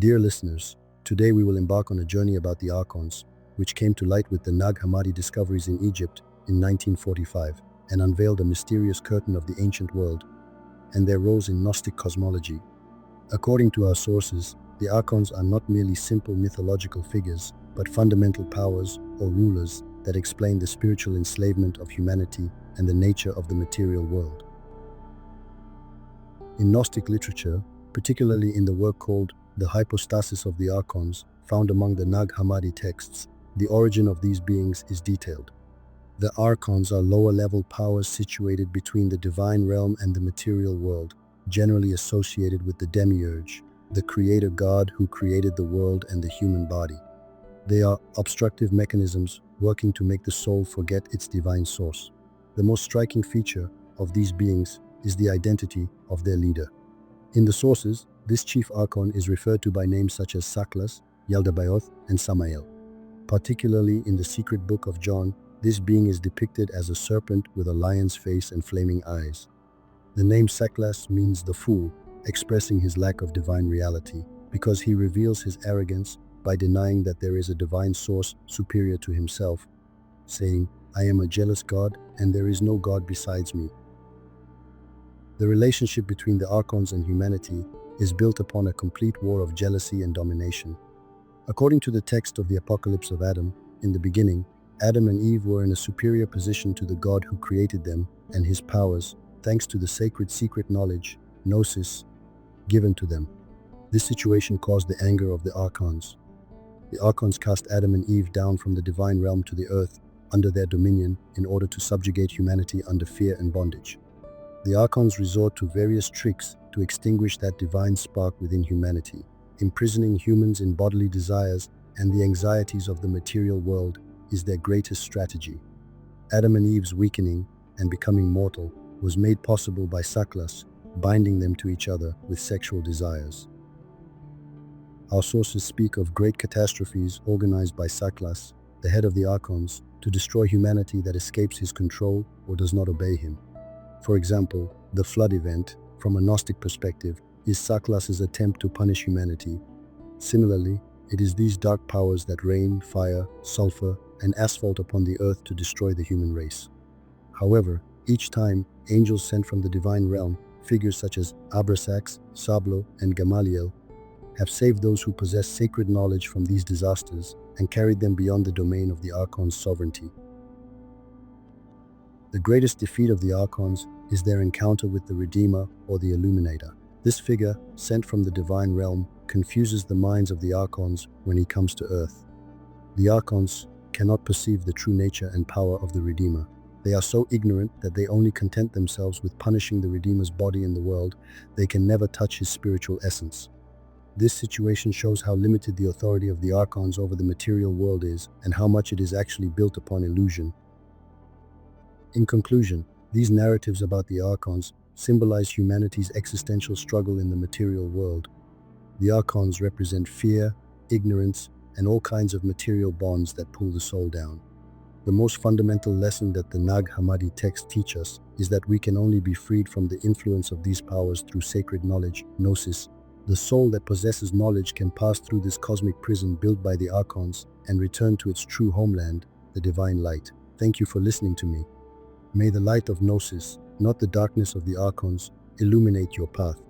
Dear listeners, today we will embark on a journey about the Archons, which came to light with the Nag Hammadi discoveries in Egypt in 1945 and unveiled a mysterious curtain of the ancient world, and their roles in Gnostic cosmology. According to our sources, the Archons are not merely simple mythological figures, but fundamental powers or rulers that explain the spiritual enslavement of humanity and the nature of the material world. In Gnostic literature, particularly in the work called The Hypostasis of the Archons, found among the Nag Hammadi texts, the origin of these beings is detailed. The Archons are lower-level powers situated between the divine realm and the material world, generally associated with the demiurge, the creator god who created the world and the human body. They are obstructive mechanisms working to make the soul forget its divine source. The most striking feature of these beings is the identity of their leader. In the sources, this chief Archon is referred to by names such as Saklas, Yaldabaoth, and Samael. Particularly in the secret book of John, this being is depicted as a serpent with a lion's face and flaming eyes. The name Saklas means the fool, expressing his lack of divine reality, because he reveals his arrogance by denying that there is a divine source superior to himself, saying, "I am a jealous God, and there is no God besides me." The relationship between the Archons and humanity is built upon a complete war of jealousy and domination. According to the text of the Apocalypse of Adam, in the beginning, Adam and Eve were in a superior position to the God who created them and his powers, thanks to the sacred secret knowledge, Gnosis, given to them. This situation caused the anger of the Archons. The Archons cast Adam and Eve down from the divine realm to the earth under their dominion in order to subjugate humanity under fear and bondage. The Archons resort to various tricks to extinguish that divine spark within humanity, imprisoning humans in bodily desires and the anxieties of the material world is their greatest strategy. Adam and Eve's weakening and becoming mortal was made possible by Saklas, binding them to each other with sexual desires. Our sources speak of great catastrophes organized by Saklas, the head of the Archons, to destroy humanity that escapes his control or does not obey him. For example, the flood event, from a Gnostic perspective, is Saklas's attempt to punish humanity. Similarly, it is these dark powers that rain, fire, sulfur, and asphalt upon the earth to destroy the human race. However, each time, angels sent from the divine realm, figures such as Abrasax, Sablo, and Gamaliel, have saved those who possess sacred knowledge from these disasters and carried them beyond the domain of the Archon's sovereignty. The greatest defeat of the Archons is their encounter with the Redeemer or the Illuminator. This figure, sent from the divine realm, confuses the minds of the Archons when he comes to earth. The Archons cannot perceive the true nature and power of the Redeemer. They are so ignorant that they only content themselves with punishing the Redeemer's body in the world. They can never touch his spiritual essence. This situation shows how limited the authority of the Archons over the material world is and how much it is actually built upon illusion. In conclusion, these narratives about the Archons symbolize humanity's existential struggle in the material world. The Archons represent fear, ignorance, and all kinds of material bonds that pull the soul down. The most fundamental lesson that the Nag Hammadi texts teach us is that we can only be freed from the influence of these powers through sacred knowledge, Gnosis. The soul that possesses knowledge can pass through this cosmic prison built by the Archons and return to its true homeland, the divine light. Thank you for listening to me. May the light of Gnosis, not the darkness of the Archons, illuminate your path.